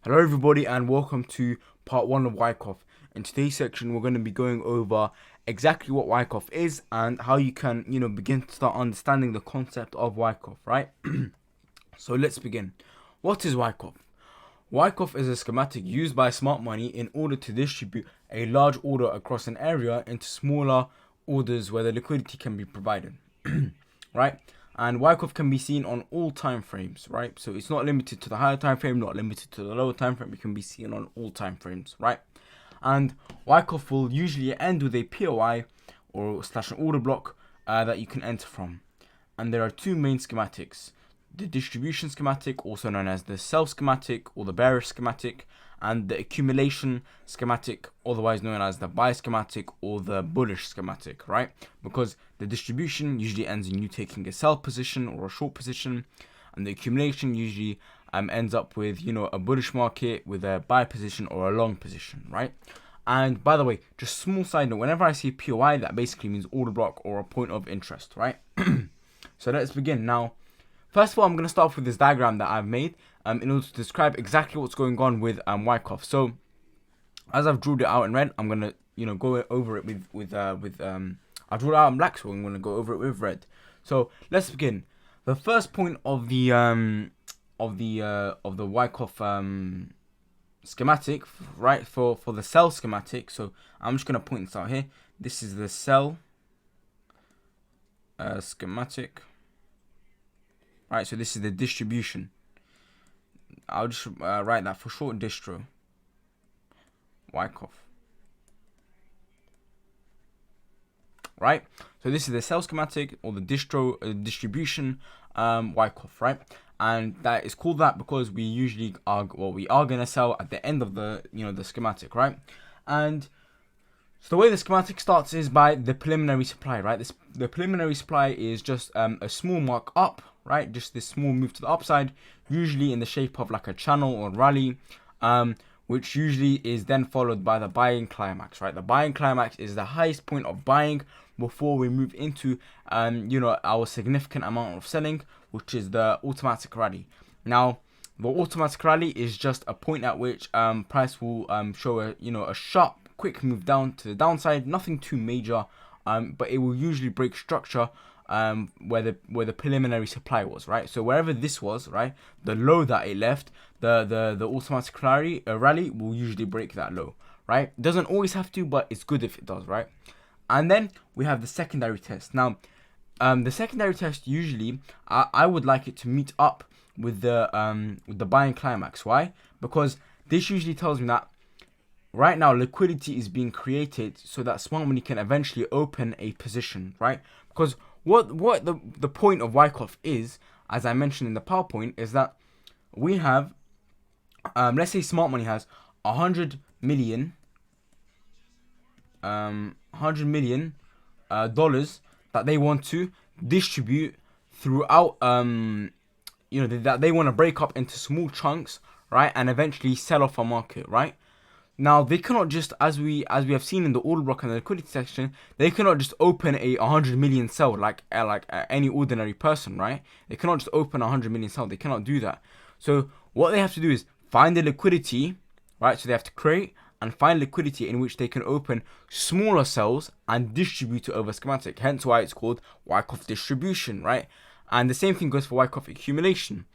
Hello everybody and welcome to part 1 of Wyckoff. In today's section we're going to be going over exactly what Wyckoff is and how you can, begin to start understanding the concept of Wyckoff, right? So let's begin. What is Wyckoff? Wyckoff is a schematic used by smart money in order to distribute a large order across an area into smaller orders where the liquidity can be provided, right? And Wyckoff can be seen on all time frames, right? So it's not limited to the higher time frame, not limited to the lower time frame. It can be seen on all time frames, right? And Wyckoff will usually end with a POI or slash an order block that you can enter from. And there are two main schematics: the distribution schematic, also known as the sell schematic or the bearish schematic, and the accumulation schematic, otherwise known as the buy schematic or the bullish schematic, right? Because the distribution usually ends in you taking a sell position or a short position, and the accumulation usually ends up with, a bullish market with a buy position or a long position, right? And by the way, just small side note, whenever I say POI, that basically means order block or a point of interest, right? So let's begin now. First of all, I'm going to start off with this diagram that I've made in order to describe exactly what's going on with Wyckoff. So, as I've drawn it out in red, I'm going to, go over it with I drew it out in black, so I'm going to go over it with red. So let's begin. The first point of the Wyckoff schematic, right, for the sell schematic. So I'm just going to point this out here. This is the sell schematic. Right, so this is the distribution. I'll just write that for short, distro. Wyckoff. Right, so this is the sell schematic or the distribution Wyckoff, right? And that is called that because we usually are gonna sell at the end of the the schematic, right? And so the way the schematic starts is by the preliminary supply, right? The preliminary supply is just a small mark up, right? Just this small move to the upside, usually in the shape of like a channel or rally, which usually is then followed by the buying climax, right? The buying climax is the highest point of buying before we move into, our significant amount of selling, which is the automatic rally. Now, the automatic rally is just a point at which price will show a sharp, quick move down to the downside, nothing too major, but it will usually break structure where the preliminary supply was, right? So wherever this was, right, the low that it left, the automatic rally will usually break that low, right? It doesn't always have to, but it's good if it does, right? And then we have the secondary test. Now, the secondary test usually I would like it to meet up with the buying climax. Why? Because this usually tells me that right now liquidity is being created so that smart money can eventually open a position, right? Because what the point of Wyckoff is, as I mentioned in the PowerPoint, is that we have, let's say smart money has 100 million dollars that they want to distribute throughout, that they want to break up into small chunks, right, and eventually sell off a market, right? Now they cannot just, as we have seen in the order block and the liquidity section, they cannot just open a 100 million sell like any ordinary person, right? They cannot just open a 100 million sell. They cannot do that. So what they have to do is find the liquidity, right? So they have to create and find liquidity in which they can open smaller cells and distribute it over schematic. Hence why it's called Wyckoff distribution, right? And the same thing goes for Wyckoff accumulation.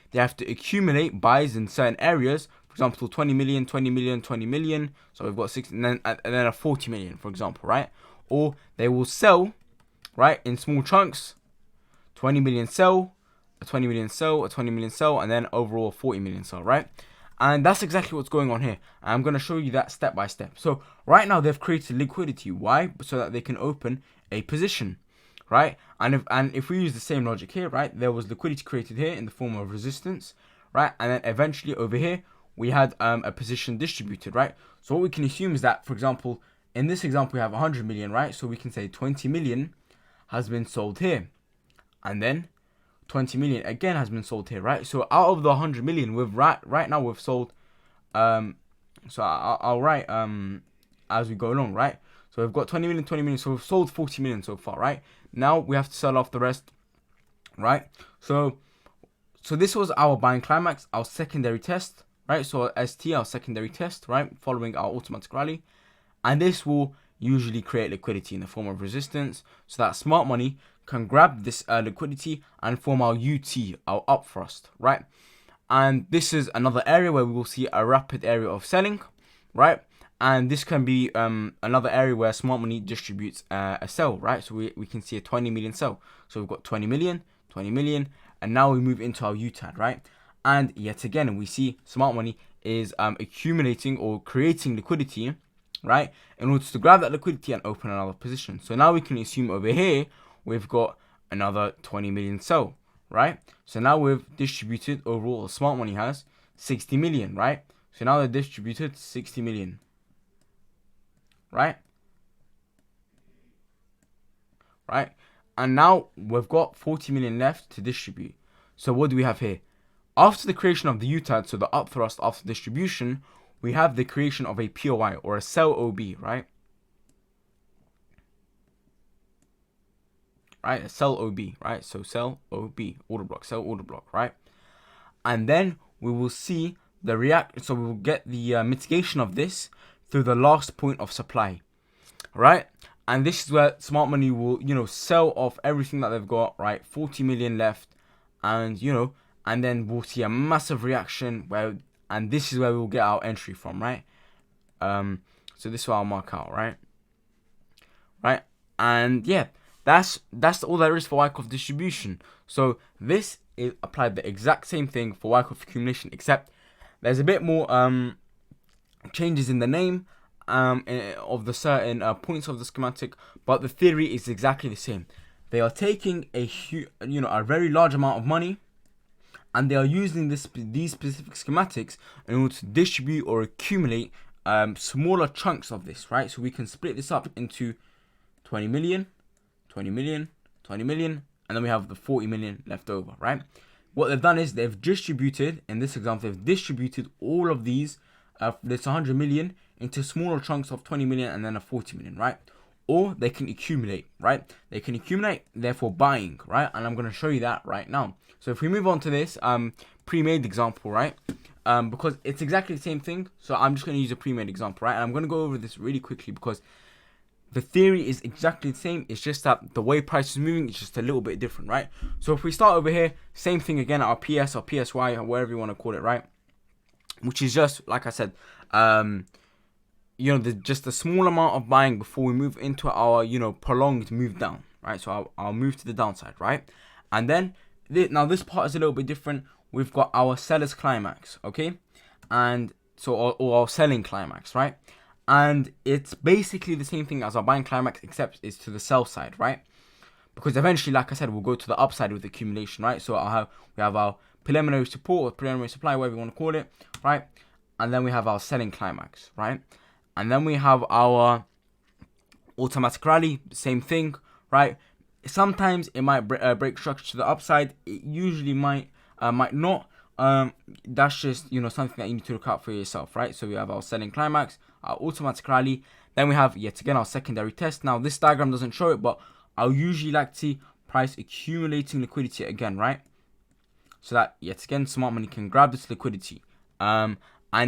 They have to accumulate buys in certain areas. For example, 20 million, 20 million, 20 million. So we've got 60, and then a 40 million, for example, right? Or they will sell, right, in small chunks. 20 million sell, a 20 million sell, a 20 million sell, and then overall 40 million sell, right? And that's exactly what's going on here. I'm going to show you that step by step. So right now they've created liquidity. Why? So that they can open a position, right? And if we use the same logic here, right, there was liquidity created here in the form of resistance, right? And then eventually over here, we had a position distributed, right? So what we can assume is that, for example, in this example, we have 100 million, right? So we can say 20 million has been sold here. And then 20 million again has been sold here, right? So out of the 100 million, we've right now we've sold, so I'll write as we go along, right? So we've got 20 million, 20 million, so we've sold 40 million so far, right? Now we have to sell off the rest, right? So this was our buying climax, our secondary test, right? So ST, our secondary test, right, following our automatic rally, and this will usually create liquidity in the form of resistance, so that smart money can grab this liquidity and form our UT, our up thrust, right? And this is another area where we will see a rapid area of selling, right? And this can be another area where smart money distributes a sell, right? So we can see a 20 million sell. So we've got 20 million, 20 million, and now we move into our UTAD, right? And yet again, we see smart money is accumulating or creating liquidity, right, in order to grab that liquidity and open another position. So now we can assume over here we've got another 20 million sell, right? So now we've distributed overall, smart money has 60 million, right? So now they're distributed 60 million, right? Right? And now we've got 40 million left to distribute. So what do we have here? After the creation of the UTAD, so the up thrust after distribution, we have the creation of a POI or a sell OB, right? Right, a sell OB, right? So sell OB, order block, sell order block, right? And then we will see the so we will get the mitigation of this through the last point of supply, right? And this is where smart money will, sell off everything that they've got, right? 40 million left, and and then we'll see a massive reaction and this is where we'll get our entry from, right? So this is what I'll mark out, right? And yeah, that's all there is for Wyckoff distribution. So this is applied the exact same thing for Wyckoff accumulation, except there's a bit more changes in the name of the certain points of the schematic, but the theory is exactly the same. They are taking a very large amount of money, and they are using these specific schematics in order to distribute or accumulate smaller chunks of this, right? So we can split this up into 20 million, 20 million, 20 million, and then we have the 40 million left over, right? What they've done is they've distributed, in this example, they've distributed all of these, this 100 million, into smaller chunks of 20 million and then a 40 million, right? Or they can accumulate, right? They can accumulate, therefore buying, right? And I'm going to show you that right now. So if we move on to this pre-made example, right? Because it's exactly the same thing, so I'm just going to use a pre-made example, right? And I'm going to go over this really quickly because the theory is exactly the same. It's just that the way price is moving is just a little bit different, right? So if we start over here, same thing again, our PS or PSY or whatever you want to call it, right? Which is just, like I said, just a small amount of buying before we move into our, prolonged move down, right? So I'll move to the downside, right? And then, now this part is a little bit different. We've got our seller's climax, okay? And so, or our selling climax, right? And it's basically the same thing as our buying climax, except it's to the sell side, right? Because eventually, like I said, we'll go to the upside with accumulation, right? So we have our preliminary support or preliminary supply, whatever you want to call it, right? And then we have our selling climax, right? And then we have our automatic rally, same thing, right? Sometimes it might break structure to the upside. It usually might not. That's just something that you need to look out for yourself, right? So we have our selling climax, our automatic rally. Then we have yet again our secondary test. Now this diagram doesn't show it, but I'll usually like to see price accumulating liquidity again, right? So that yet again smart money can grab this liquidity. And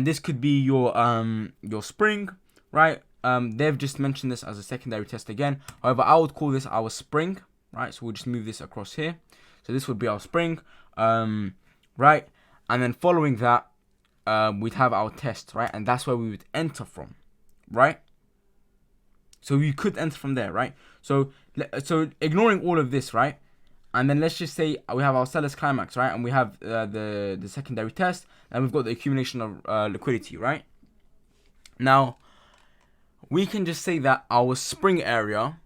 this could be your spring, right? They've just mentioned this as a secondary test again. However, I would call this our spring, right? So we'll just move this across here. So this would be our spring, right? And then following that, we'd have our test, right? And that's where we would enter from, right? So we could enter from there, right? So ignoring all of this, right? And then let's just say we have our seller's climax, right? And we have the secondary test, and we've got the accumulation of liquidity, right? Now, we can just say that our spring area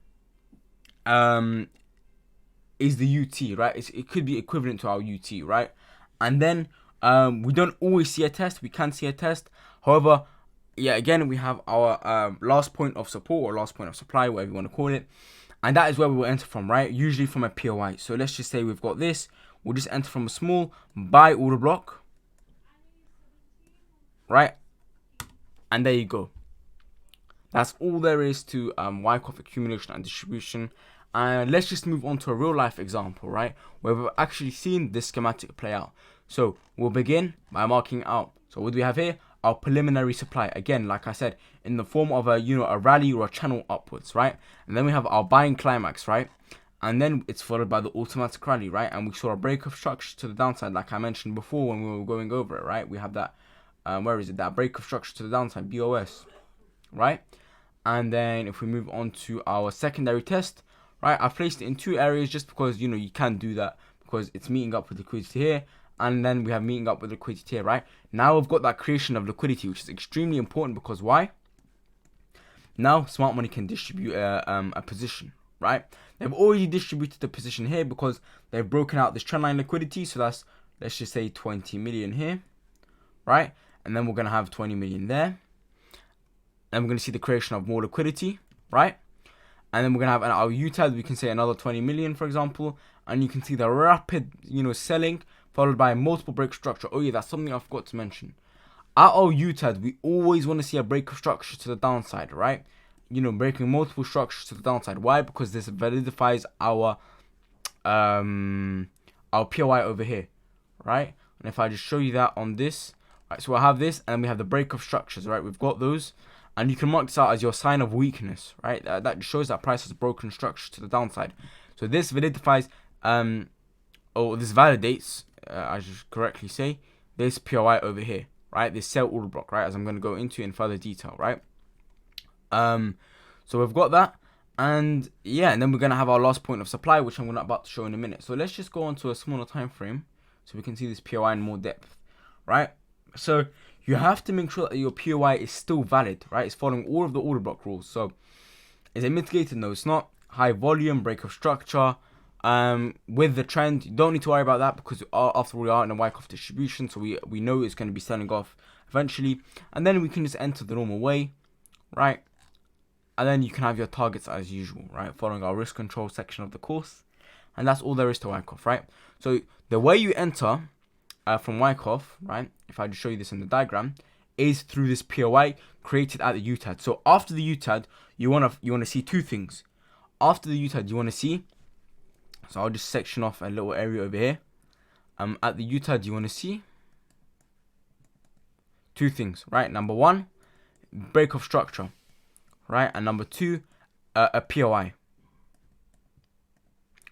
is the UT, right? It could be equivalent to our UT, right? And then we don't always see a test. We can see a test. However, yeah, again, we have our last point of support or last point of supply, whatever you want to call it. And that is where we will enter from, right? Usually from a POI. So let's just say we've got this. We'll just enter from a small buy order block, right? And there you go. That's all there is to Wyckoff accumulation and distribution. And let's just move on to a real life example, right, where we've actually seen this schematic play out. So we'll begin by marking out. So what do we have here? Our preliminary supply, again, like I said, in the form of a a rally or a channel upwards, right? And then we have our buying climax, right? And then it's followed by the automatic rally, right? And we saw a break of structure to the downside, like I mentioned before when we were going over it, right? We have that, where is it? That break of structure to the downside, BOS, right? And then if we move on to our secondary test, right? I've placed it in two areas just because, you can do that because it's meeting up with liquidity here. And then we have meeting up with liquidity here, right? Now we've got that creation of liquidity, which is extremely important because why? Now smart money can distribute a position, right? They've already distributed the position here because they've broken out this trendline liquidity. So that's, let's just say 20 million here, right? And then we're going to have 20 million there. And we're going to see the creation of more liquidity, right? And then we're going to have our UTAD, we can say another 20 million, for example. And you can see the rapid, selling followed by a multiple break structure. Oh yeah, that's something I forgot to mention. At our UTAD, we always want to see a break of structure to the downside, right? Breaking multiple structures to the downside. Why? Because this validifies our POI over here, right? And if I just show you that on this, right, so we'll have this, and we have the break of structures, right? We've got those, and you can mark this out as your sign of weakness, right? That shows that price has broken structure to the downside. So this validifies, this validates, I should correctly say, this POI over here, right? This sell order block, right? As I'm going to go into in further detail, right? So we've got that, and yeah, and then we're going to have our last point of supply, which I'm about to show in a minute. So let's just go on to a smaller time frame so we can see this POI in more depth, right? So you have to make sure that your POI is still valid, right? It's following all of the order block rules. So is it mitigated? No, it's not. High volume, break of structure, with the trend, you don't need to worry about that because after we are in a Wyckoff distribution, so we know it's going to be selling off eventually, and then we can just enter the normal way, right? And then you can have your targets as usual, right? Following our risk control section of the course, and that's all there is to Wyckoff, right? So the way you enter from Wyckoff, right? If I just show you this in the diagram, is through this POI created at the UTAD. So after the UTAD, you wanna see two things. After the UTAD, you wanna see. So I'll just section off a little area over here. At the UTAD, you want to see two things, right? Number one, break of structure, right? And number two, a POI,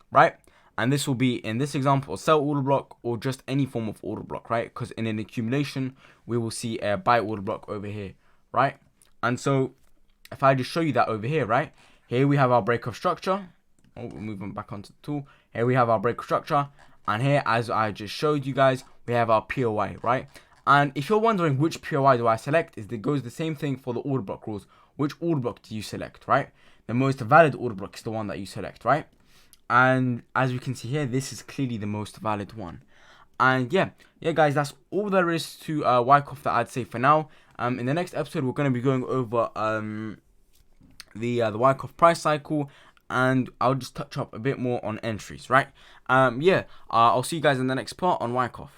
right? And this will be, in this example, a sell order block or just any form of order block, right? Because in an accumulation, we will see a buy order block over here, right? And so if I just show you that over here, right? Here we have our break of structure. Oh, we're moving back onto the tool. Here we have our break structure, and here, as I just showed you guys, we have our POI, right? And if you're wondering which POI do I select, it goes the same thing for the order block rules. Which order block do you select, right? The most valid order block is the one that you select, right? And as you can see here, this is clearly the most valid one. And yeah guys, that's all there is to Wyckoff that I'd say for now. In the next episode, we're going to be going over the Wyckoff price cycle, and I'll just touch up a bit more on entries, right? I'll see you guys in the next part on Wyckoff.